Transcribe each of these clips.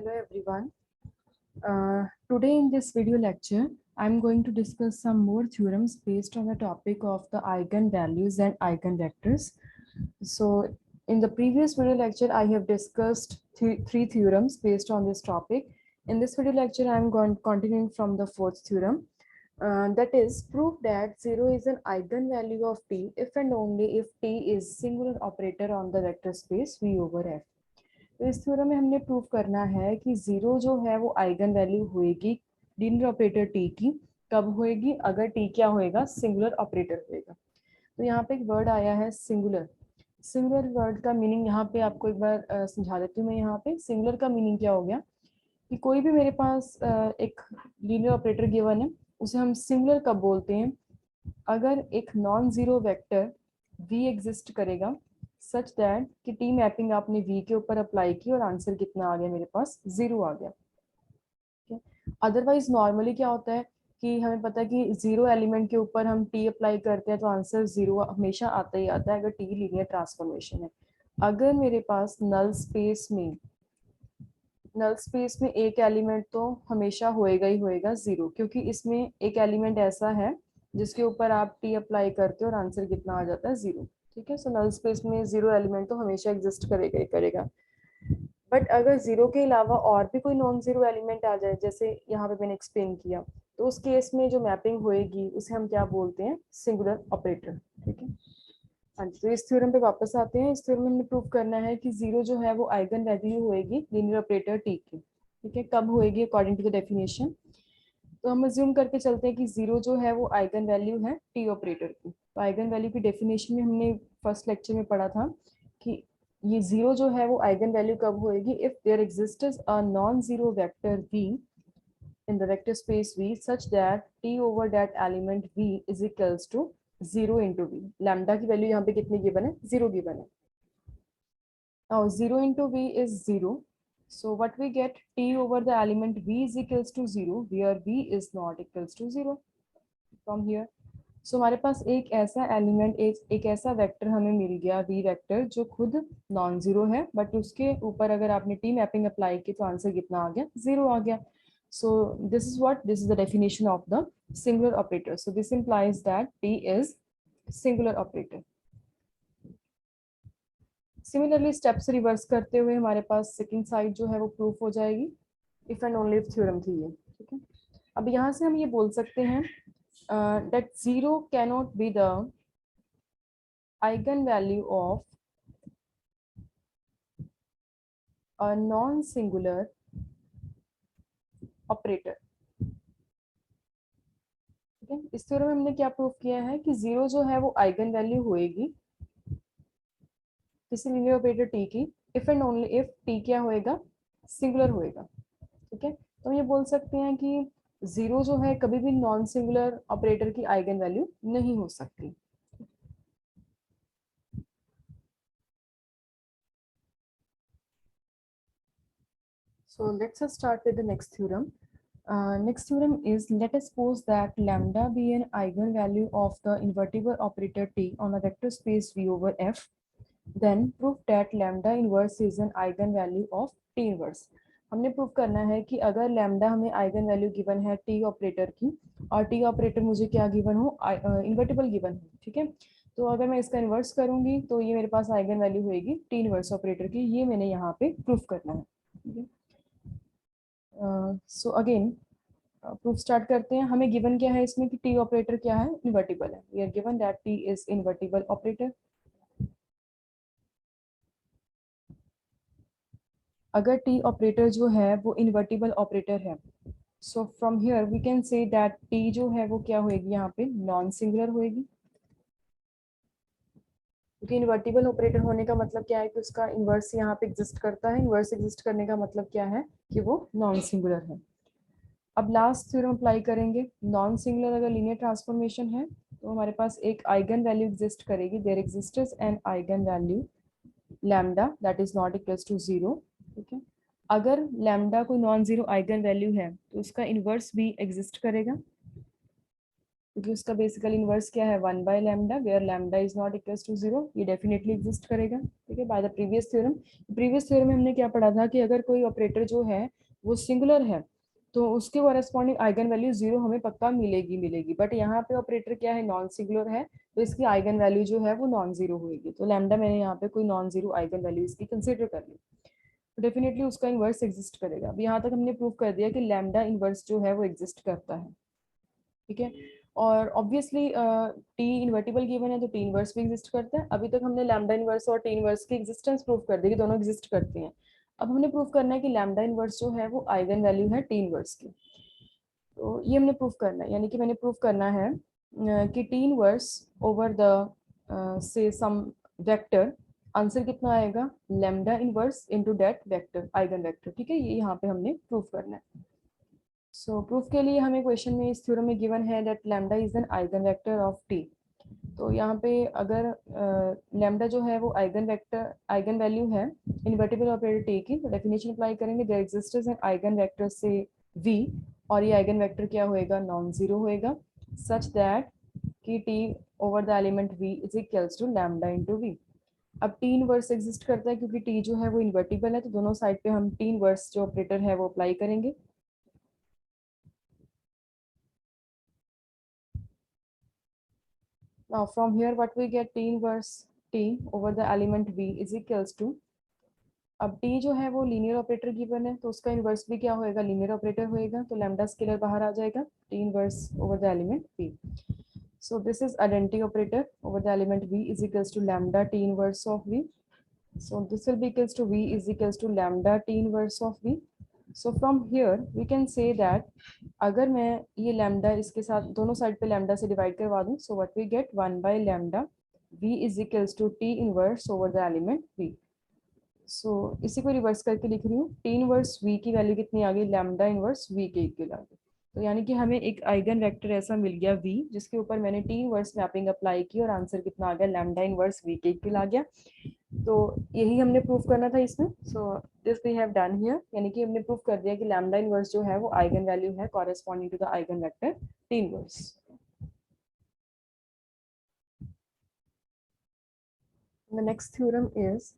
Hello everyone. Today in this video lecture, I'm going to discuss some more theorems based on the topic of the eigenvalues and eigenvectors. So in the previous video lecture, I have discussed three theorems based on this topic. In this video lecture, I'm going continuing from the fourth theorem. That is, prove that 0 is an eigenvalue of t if and only if t is singular operator on the vector space V over F. तो इस theorem में हमने prove करना है कि zero जो है वो आइगन वैल्यू होएगी लीनियर ऑपरेटर टी की। कब होएगी? अगर टी क्या होएगा? सिंगुलर ऑपरेटर होएगा। तो यहाँ पे एक वर्ड आया है सिंगुलर। सिंगुलर वर्ड का मीनिंग यहाँ पे आपको एक बार समझा देती हूँ मैं। यहाँ पे सिंगुलर का मीनिंग क्या हो गया कि कोई भी मेरे पास एक लीनियर ऑपरेटर गिवन है, उसे हम सिंगुलर कब बोलते हैं? अगर एक non zero vector v exist करेगा सच दैट कि टी मैपिंग आपने v के ऊपर अप्लाई की और आंसर कितना आ गया? मेरे पास 0 आ गया। अदरवाइज नॉर्मली क्या होता है कि हमें पता है कि जीरो एलिमेंट के ऊपर हम टी अप्लाई करते हैं तो आंसर 0 हमेशा आता ही आता है अगर टी लीनियर ट्रांसफॉर्मेशन है। अगर मेरे पास नल स्पेस में एक एलिमेंट तो हमेशा होएगा ही होएगा 0, क्योंकि इसमें एक एलिमेंट ऐसा है जिसके ऊपर आप टी अप्लाई करते हो और आंसर कितना आ जाता है? 0। ठीक है, सो नल स्पेस में 0 एलिमेंट तो हमेशा एग्जिस्ट करेगा ही करेगा। बट अगर 0 के अलावा और भी कोई नॉन जीरो एलिमेंट आ जाए, जैसे यहाँ पे मैंने एक्सप्लेन किया, तो उस केस में जो मैपिंग होएगी उसे हम क्या बोलते हैं? Singular operator. ठीक है, हाँ जी। तो इस थ्योरम पे वापस आते हैं। इस थ्योरम में हमें प्रूव करना है कि 0 जो है वो आइगन वैल्यू होएगी लीनियर ऑपरेटर टी की। ठीक है, कब होएगी? According to the definition. तो हम अज्यूम करके चलते हैं कि 0 जो है वो आइगन वैल्यू है टी ऑपरेटर की। तो आइगन वैल्यू की डेफिनेशन में हमने फर्स्ट लेक्चर में पढ़ा था कि ये 0 जो है वो आइगन वैल्यू कब होएगी? If there exists a non zero vector v in the vector space V such that t over that element V is equals to 0 into V। Lambda की वैल्यू यहाँ पे कितनी गिवन है? 0 गिवन है। Now 0 into V is 0. So what we get? T over the element V is equals to 0 where V is not equals to 0 from here. So हमारे पास एक ऐसा एलिमेंट एक ऐसा वेक्टर हमें मिल गया V वेक्टर जो खुद नॉन जीरो है, बट उसके ऊपर अगर आपने टी मैपिंग अप्लाई की तो आंसर कितना आ गया? 0 आ गया। So this is the definition of the singular operator. So this implies that T is singular operator. Similarly steps reverse करते हुए हमारे पास सेकंड साइड जो है वो प्रूफ हो जाएगी। If and only if theorem थी ये। ठीक है, अब यहाँ से हम ये बोल सकते हैं that 0 cannot be the eigenvalue of a non-singular operator। ठीक है, इस थ्योरम में हमने क्या प्रूफ किया है कि 0 जो है वो आइगन वैल्यू होएगी किसी लीनियर ऑपरेटर टी की, if and only if T क्या होएगा? सिंगुलर होएगा। ठीक है, तो हम ये बोल सकते हैं कि 0 जो है कभी भी नॉन सिंगुलर ऑपरेटर की आइगन वैल्यू नहीं हो सकती। So let's start with the next theorem. Next theorem is, let us suppose that lambda be an eigenvalue of the invertible operator t on a vector space V over F. Then prove that lambda inverse is an eigenvalue of t inverse। हमने prove करना है कि अगर lambda हमें eigen value given है T operator की और T operator मुझे क्या गिवन हो? इन्वर्टिबल गिवन हो। ठीक है, तो अगर मैं इसका इन्वर्स करूंगी तो ये मेरे पास आइगन वैल्यू होगी टी इन्वर्स ऑपरेटर की। ये मैंने यहाँ पे प्रूफ करना है। ठीक है, सो अगेन प्रूफ स्टार्ट करते हैं। हमें गिवन क्या है इसमें कि टी ऑपरेटर क्या है? इन्वर्टिबल है। We are given that T is invertible operator. अगर टी ऑपरेटर जो है वो इन्वर्टिबल ऑपरेटर है, so from here we can say that T जो है वो क्या होएगी? यहाँ पे नॉन सिंगुलर होएगी, क्योंकि इन्वर्टिबल ऑपरेटर होने का मतलब क्या है कि उसका इन्वर्स यहाँ पे एग्जिस्ट करता है। इन्वर्स एग्जिस्ट करने का मतलब क्या है? कि वो नॉन सिंगुलर है। अब लास्ट थ्योरम अप्लाई करेंगे। नॉन सिंगुलर अगर लीनियर ट्रांसफॉर्मेशन है तो हमारे पास एक आइगन वैल्यू एग्जिस्ट करेगी। There exists an eigen value lambda that is not equals to 0। ठीक है, अगर लैम्डा कोई नॉन जीरो आइगन वैल्यू है तो उसका इन्वर्स भी एग्जिस्ट करेगा। क्योंकि उसका बेसिकल इनवर्स क्या है 1/λ, where lambda is not equals to 0, ये डेफिनेटली एग्जिस्ट करेगा। ठीक है, बाय द प्रीवियस थ्योरम में हमने क्या पढ़ा था कि अगर कोई ऑपरेटर जो है वो सिंगुलर है तो उसके कॉरेस्पॉन्डिंग आइगन वैल्यू 0 हमें पक्का मिलेगी। बट यहाँ पे ऑपरेटर क्या है, नॉन सिंगुलर है, तो इसकी आइगन वैल्यू जो है वो नॉन जीरो होगी। तो लैम्डा मैंने यहाँ पे कोई नॉन जीरो आइगन वैल्यू इसकी कंसिडर कर ली, तो डेफिनेटली उसका इन्वर्स एग्जिस्ट करेगा। अब यहाँ तक हमने प्रूव कर दिया कि लैम्डा इन्वर्स जो है वो एग्जिस्ट करता है। ठीक है, और ऑब्वियसली टी इन्वर्टिबल गिवन है तो टी इन्वर्स भी एग्जिस्ट करता है। अभी तक हमने लैम्डा इन्वर्स और टी इन्वर्स की एग्जिस्टेंस प्रूव कर दी कि दोनों एग्जिस्ट करती हैं। अब हमने प्रूव करना है कि लैम्डा इन्वर्स जो है वो आइगन वैल्यू है टी इन्वर्स की। तो ये हमने प्रूव करना है, यानी कि मैंने प्रूव करना है कि टी इनवर्स ओवर द से सम वेक्टर, आंसर कितना आएगा lambda inverse into that vector eigen vector. ठीक है, ये यहाँ पे हमने प्रूव करना है। सो प्रूफ के लिए हमें क्वेश्चन में इस थ्योरम में गिवन है that lambda is an eigen vector of T. तो यहाँ पे अगर लैम्डा जो है वो आइगन वेक्टर आइगन वैल्यू है इन्वर्टिबल ऑपरेटर टी की, तो डेफिनेशन अप्लाई करेंगे there existence an eigen vector से v, और ये आइगन वेक्टर क्या होएगा नॉन जीरो होएगा, सच दैट कि t over the element v is equals to lambda into v। अब टी इनवर्स एग्जिस्ट करता है क्योंकि t जो है वो इन्वर्टिबल है, तो दोनों साइड पे हम टी इनवर्स जो ऑपरेटर है वो अप्लाई करेंगे। Now from here what we get t inverse t over the element v is equals to, अब t जो है वो लीनियर ऑपरेटर गिवन है तो उसका इन्वर्स भी क्या होएगा लीनियर ऑपरेटर होएगा, तो लैम्डा स्केलर बाहर आ जाएगा t inverse over the element v। So this is identity operator over the element v is equals to lambda t inverse of v. So this will be equals to v is equals to lambda t inverse of v. So from here we can say that अगर मैं ये lambda इसके साथ दोनों side पे lambda से divide करवा दूं, so what we get 1/λ v is equals to t inverse over the element v. So इसी को रिवर्स करके लिख रही हूँ, t इनवर्स v की वैल्यू कितनी आ गई लैम्डा इनवर्स v के इक्वल आ गई। तो यानी कि हमें एक आइगन वेक्टर ऐसा मिल गया v जिसके ऊपर मैंने t इनवर्स मैपिंग अप्लाई की और आंसर कितना आ गया लैम्डा इनवर्स v के इक्वल आ गया। तो यही हमने प्रूफ करना था इसमें। So this we have done here, यानी कि हमने प्रूफ कर दिया कि लैम्डा इनवर्स जो है वो आइगन वैल्यू है corresponding to the eigen vector t inverse. The next theorem is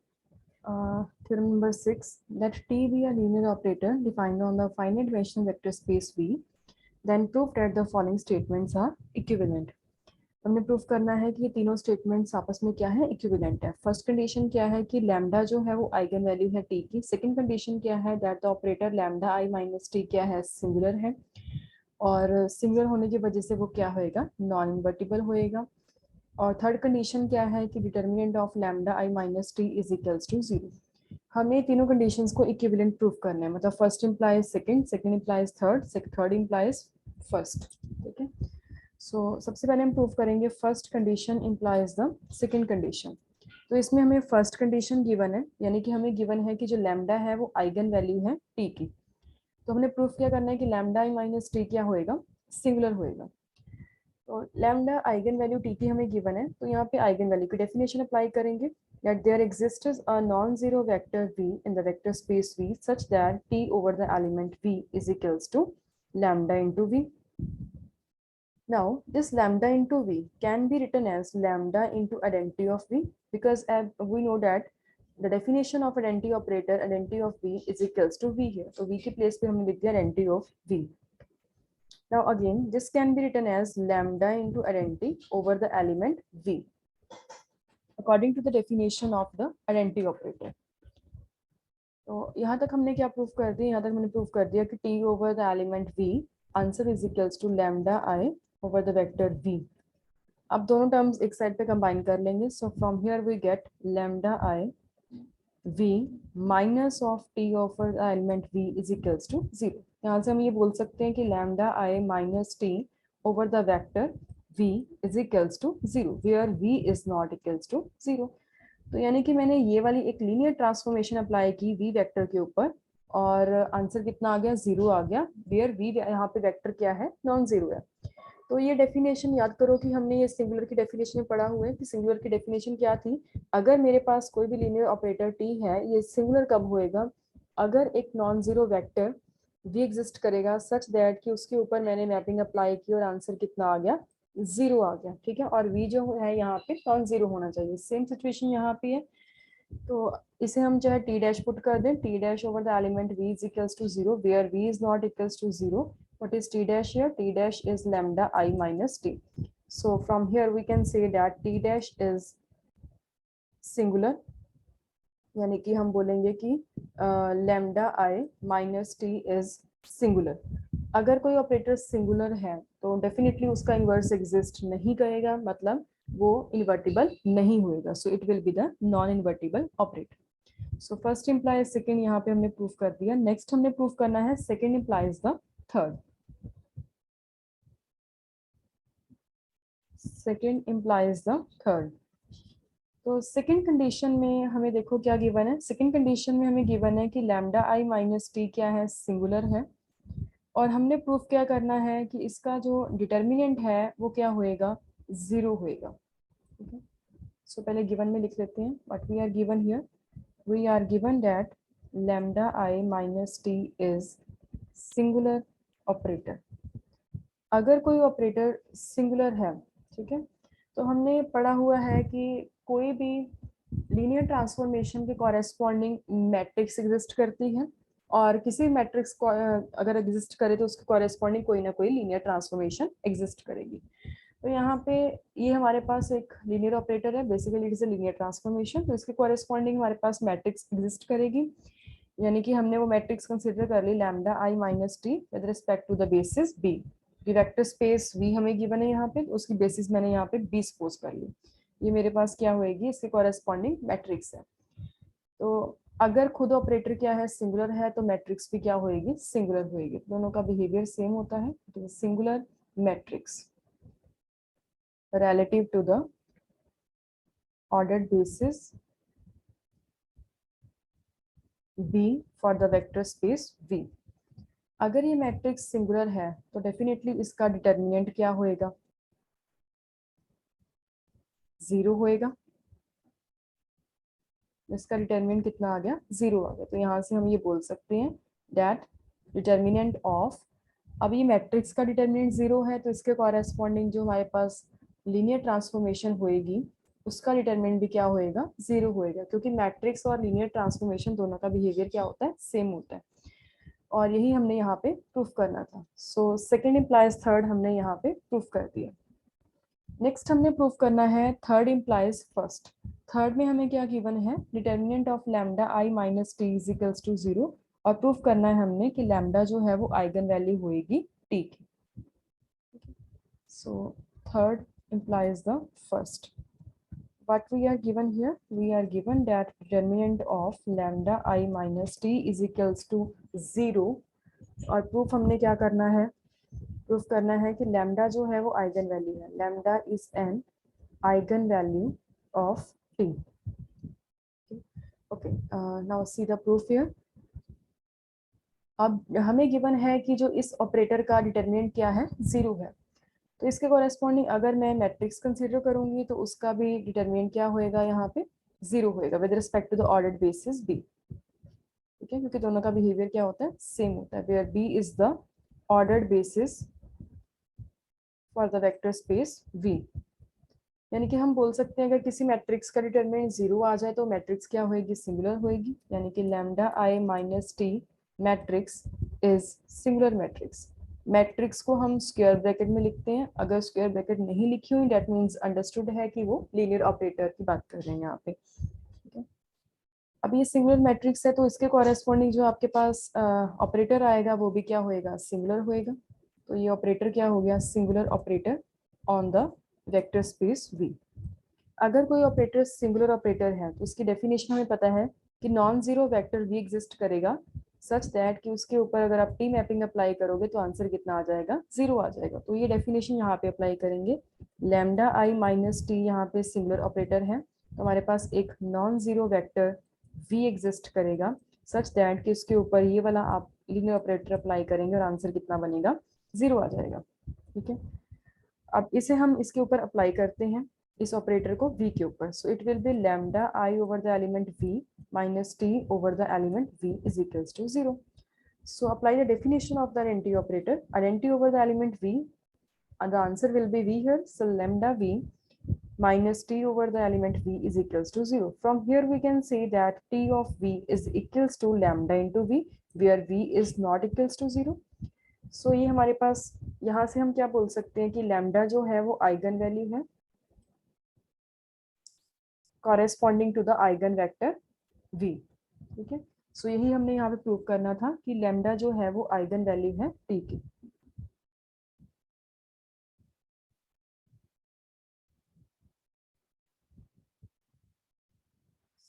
theorem number 6, that T be a linear operator defined on the finite dimensional vector space V, then prove that the following statements are equivalent. हमने proof करना है कि ये तीनों statements आपस में क्या है इक्विवेलेंट है। फर्स्ट कंडीशन क्या है कि लैम्डा जो है वो आइगन वैल्यू है टी की। सेकंड कंडीशन क्या है that the operator lambda I minus T क्या है सिंगुलर है, और सिंगुलर होने की वजह से वो क्या होएगा नॉन इन्वर्टिबल होएगा। और थर्ड कंडीशन क्या है कि determinant of lambda I minus T is equals to 0। हमें तीनों कंडीशंस को इक्विवेलेंट प्रूफ करना है, मतलब first implies second, second implies third, third implies first. ठीक है, सो सबसे पहले हम प्रूफ करेंगे first condition implies the second condition. तो इसमें हमें फर्स्ट कंडीशन गिवन है, यानी कि हमें गिवन है कि जो लैम्डा है वो आइगन वैल्यू है टी की। तो हमने प्रूफ क्या करना है कि लैम्डा आई माइनस टी क्या होएगा सिंगुलर होएगा। तो लैम्डा आइगन वैल्यू टी की हमें गिवन है, तो यहाँ पे आइगन वैल्यू की डेफिनेशन अप्लाई करेंगे that there exists a non-zero vector v in the vector space v such that t over the element v is equals to lambda into v. Now this lambda into v can be written as lambda into identity of v, because we know that the definition of identity operator identity of v is equals to v here. So v के place पे हमने लिख दिया identity of v. Now again this can be written as lambda into identity over the element v according to the definition of the identity operator. तो यहाँ तक हमने क्या प्रूफ कर दिया, यहाँ तक मैंने प्रूफ कर दिया कि t over the element v answer is equals to lambda i over the vector v। अब दोनों टर्म्स एक साइड पे कंबाइन कर लेंगे, so from here we get lambda i v minus of t over the element v is equals to 0। यहाँ से हम ये बोल सकते हैं कि lambda i minus t over the vector v is equals to 0 where v is not equals to 0। तो यानी कि मैंने ये वाली एक लीनियर ट्रांसफॉर्मेशन अप्लाई की v वेक्टर के ऊपर, और आंसर कितना आ गया 0 आ गया, वेयर v यहाँ पे वेक्टर क्या है नॉन जीरो है। तो ये डेफिनेशन याद करो कि हमने ये सिंगुलर की डेफिनेशन में पढ़ा हुआ है कि सिंगुलर की डेफिनेशन क्या थी, अगर मेरे पास कोई भी लीनियर ऑपरेटर t है, ये सिंगुलर कब होएगा अगर एक non zero vector v exist करेगा सच दैट कि उसके ऊपर मैंने मैपिंग अप्लाई की और आंसर कितना आ गया जीरो आ गया, ठीक है, और v जो है यहाँ पे नॉन जीरो होना चाहिए। सेम सिचुएशन यहाँ पे है, तो इसे हम चाहे टी डैश पुट कर दें, T dash over the element v is equals to zero, where v is not equals to zero, what is t dash here? T dash is lambda I minus t. So from here we can say that t dash is singular, यानी कि हम बोलेंगे कि lambda I minus t is singular। अगर कोई operator singular है तो definitely उसका इन्वर्स एग्जिस्ट नहीं करेगा, मतलब वो इन्वर्टिबल नहीं होएगा, सो it will be the non invertible operator. So first implies second यहाँ पे हमने प्रूफ कर दिया। नेक्स्ट हमने प्रूफ करना है second implies the third. Second implies the third. तो सेकेंड कंडीशन में हमें देखो क्या गिवन है। सेकेंड कंडीशन में हमें गिवन है कि लैम्डा आई माइनस टी क्या है, सिंगुलर है, और हमने प्रूफ क्या करना है कि इसका जो डिटर्मिनेंट है वो क्या होएगा, जीरो होएगा। ठीक है, सो पहले गिवन में लिख लेते हैं what we are given here. We are given that lambda I minus T is singular operator. अगर कोई ऑपरेटर सिंगुलर है, ठीक है, तो हमने पढ़ा हुआ है कि कोई भी लीनियर ट्रांसफॉर्मेशन के कॉरेस्पॉन्डिंग मैट्रिक्स एग्जिस्ट करती है, और किसी मैट्रिक्स को अगर एग्जिस्ट करे तो उसके कॉरेस्पॉन्डिंग कोई ना कोई लीनियर ट्रांसफॉर्मेशन एग्जिस्ट करेगी। तो यहाँ पे ये हमारे पास एक लीनियर ऑपरेटर है, basically it is a linear transformation, तो इसके कॉरेस्पॉन्डिंग हमारे पास मैट्रिक्स एग्जिस्ट करेगी, यानी कि हमने वो मैट्रिक्स कंसिडर कर ली lambda I minus T with respect to the basis B. Vector space V हमें गिवन है यहाँ पे, तो उसकी बेसिस मैंने यहाँ पे बी सपोज कर ली। ये मेरे पास क्या होएगी, इसके कॉरेस्पॉन्डिंग मैट्रिक्स है। तो अगर खुद ऑपरेटर क्या है, सिंगुलर है, तो मैट्रिक्स भी क्या होएगी, सिंगुलर होएगी। दोनों का बिहेवियर सेम होता है, तो singular matrix relative to the ordered basis B for the vector space V। अगर ये मैट्रिक्स सिंगुलर है तो डेफिनेटली इसका डिटर्मिनेंट क्या होएगा, जीरो होएगा। इसका डिटर्मिनेंट कितना आ गया, जीरो आ गया। तो यहाँ से हम ये बोल सकते हैं दैट डिटर्मिनेंट ऑफ, अब ये मैट्रिक्स का डिटर्मिनेंट जीरो है, तो इसके कॉरेस्पॉन्डिंग जो हमारे पास लीनियर ट्रांसफॉर्मेशन होएगी उसका डिटर्मिनेंट भी क्या होएगा, जीरो होएगा, क्योंकि मैट्रिक्स और लीनियर ट्रांसफॉर्मेशन दोनों का बिहेवियर क्या होता है, सेम होता है, और यही हमने यहाँ पे प्रूफ करना था। सो सेकेंड इम्प्लाइज थर्ड हमने यहाँ पे प्रूफ कर दिया। नेक्स्ट हमने प्रूफ करना है थर्ड इम्प्लाइज फर्स्ट। थर्ड में हमें क्या गिवन है, determinant of lambda I minus T is equals to zero, और प्रूफ करना है हमने कि लैम्डा जो है वो आइगन वैल्यू होएगी टी की। So third implies the first. What we are given here, we are given that determinant of lambda I minus t is equals to 0, और प्रूफ हमने क्या करना है, प्रूफ करना है कि लैम्डा जो है वो आइगन वैल्यू है, lambda is an eigen value of T. Okay, now see the proof here. अब हमें गिवन है कि जो इस ऑपरेटर का डिटर्मिनेंट क्या है, जीरो है, तो इसके कॉरेस्पॉन्डिंग अगर मैं मैट्रिक्स कंसीडर करूंगी तो उसका भी डिटर्मिनेंट क्या होएगा, यहाँ पे जीरो होएगा with respect to the ordered basis B. ठीक है, क्योंकि दोनों का बिहेवियर क्या होता है, सेम होता है, where B is the ordered basis for the vector space V. यानी कि हम बोल सकते हैं अगर किसी मैट्रिक्स का डिटर्मिनेंट जीरो आ जाए तो मैट्रिक्स क्या होएगी, सिंगुलर होएगी, यानी कि lambda I minus T matrix is singular matrix. Matrix को हम स्क्वायर ब्रैकेट में लिखते हैं, अगर स्क्वायर ब्रैकेट नहीं लिखी हुई दैट मींस अंडरस्टूड है कि वो लीनियर ऑपरेटर की बात कर रहे हैं यहाँ पे। ठीक है, अब ये सिंगुलर मैट्रिक्स है तो इसके कॉरेस्पॉन्डिंग जो आपके पास ऑपरेटर आएगा वो भी क्या होएगा, सिंगुलर होएगा। तो ये ऑपरेटर क्या हो गया, singular operator on the vector space V। अगर कोई ऑपरेटर सिंगुलर ऑपरेटर है तो उसकी डेफिनेशन हमें पता है कि non zero vector V exist करेगा सच दैट कि उसके ऊपर अगर आप टी मैपिंग अप्लाई करोगे तो आंसर कितना आ जाएगा, जीरो आ जाएगा। तो ये डेफिनेशन यहाँ पे अप्लाई करेंगे, लैम्डा आई माइनस टी यहाँ पे सिंगुलर ऑपरेटर है, तो हमारे पास एक non zero vector V exist करेगा सच दैट कि उसके ऊपर ये वाला आप लीनियर ऑपरेटर अप्लाई करेंगे और आंसर कितना बनेगा, जीरो आ जाएगा। ठीक है, अब इसे हम इसके ऊपर अप्लाई करते हैं, इस ऑपरेटर को V के ऊपर। So it will be lambda I over the element V minus T over the element V is equals to zero. So apply the definition of the identity operator. Identity over the element V, the answer will be V here. So lambda V minus T over the element V is equals to 0. From here we can say that T of V is equals to lambda into V, where V is not equals to 0. So ये हमारे पास, यहाँ से हम क्या बोल सकते हैं कि लैम्डा जो है वो आइगन वैल्यू है corresponding to the eigen vector V. ठीक है, सो यही हमने यहाँ पे प्रूव करना था कि लैम्डा जो है वो आइगन वैल्यू है T की.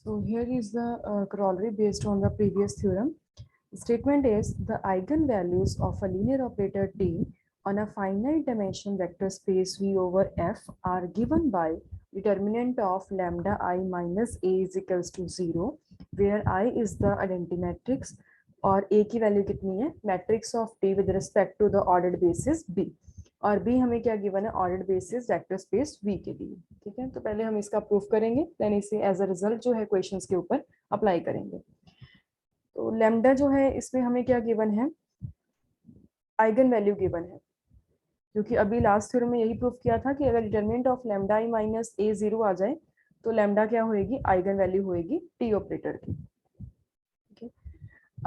So here is the corollary based on the previous theorem. The statement is the eigenvalues of a linear operator T on a finite dimensional vector space V over F are given by determinant of lambda I minus A is equals to 0, where I is the identity matrix और A की value कितनी है, matrix of T with respect to the ordered basis B, और B हमें क्या given है, ordered basis vector space V के लिए. ठीक है, तो पहले हम इसका प्रूफ करेंगे, देन इसे एज अ रिजल्ट जो है क्वेश्चंस के ऊपर अप्लाई करेंगे. तो लैम्डा जो है इसमें हमें क्या गिवन है, आइगन वैल्यू गिवन है, क्योंकि अभी लास्ट थ्योरम में यही प्रूफ किया था कि अगर determinant of lambda I minus A 0 आ जाए तो लैम्डा क्या होएगी, आइगन वैल्यू होएगी टी ऑपरेटर की. ठीक है,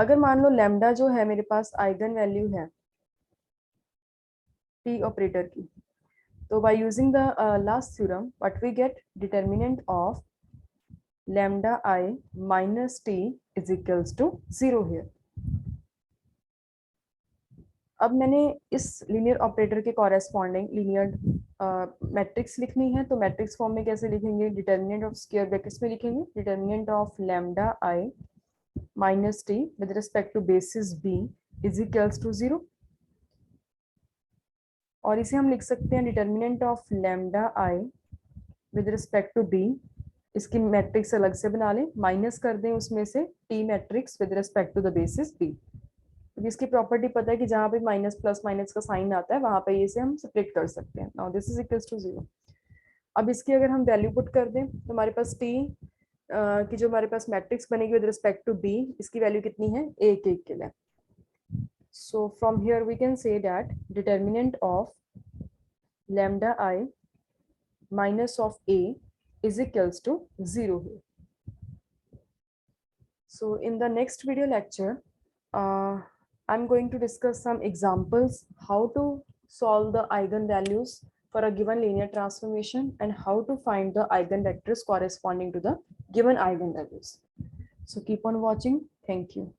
अगर मान लो लैम्डा जो है मेरे पास आइगन वैल्यू है टी ऑपरेटर की, तो by using the last theorem what we get, determinant of lambda I minus t is equals to 0 here. अब मैंने इस लीनियर ऑपरेटर के कॉरेस्पॉन्डिंग लीनियर मैट्रिक्स लिखनी है, तो मैट्रिक्स फॉर्म में कैसे लिखेंगे, डिटर्मिनेंट ऑफ स्क्वायर ब्रैकेट्स में लिखेंगे, determinant of lambda I minus T with respect to basis B is equals to 0. और इसे हम लिख सकते हैं determinant of lambda I with respect to B, इसकी मैट्रिक्स अलग से बना लें, माइनस कर दें उसमें से T matrix with respect to the basis B, क्योंकि इसकी प्रॉपर्टी पता है कि जहां पे माइनस प्लस माइनस का साइन आता है वहां पे इसे हम सेपरेट कर सकते हैं. Now this is equals to 0. अब इसकी अगर हम वैल्यू पुट कर दें तो हमारे पास टी की जो हमारे पास मैट्रिक्स बनेगी विद रिस्पेक्ट टू बी, इसकी वैल्यू कितनी है, एक एक के लिए. So from here we can say that determinant of lambda I minus of A is equals to 0 here. So in the next video lecture, I'm going to discuss some examples how to solve the eigenvalues for a given linear transformation and how to find the eigenvectors corresponding to the given eigenvalues. So keep on watching. Thank you.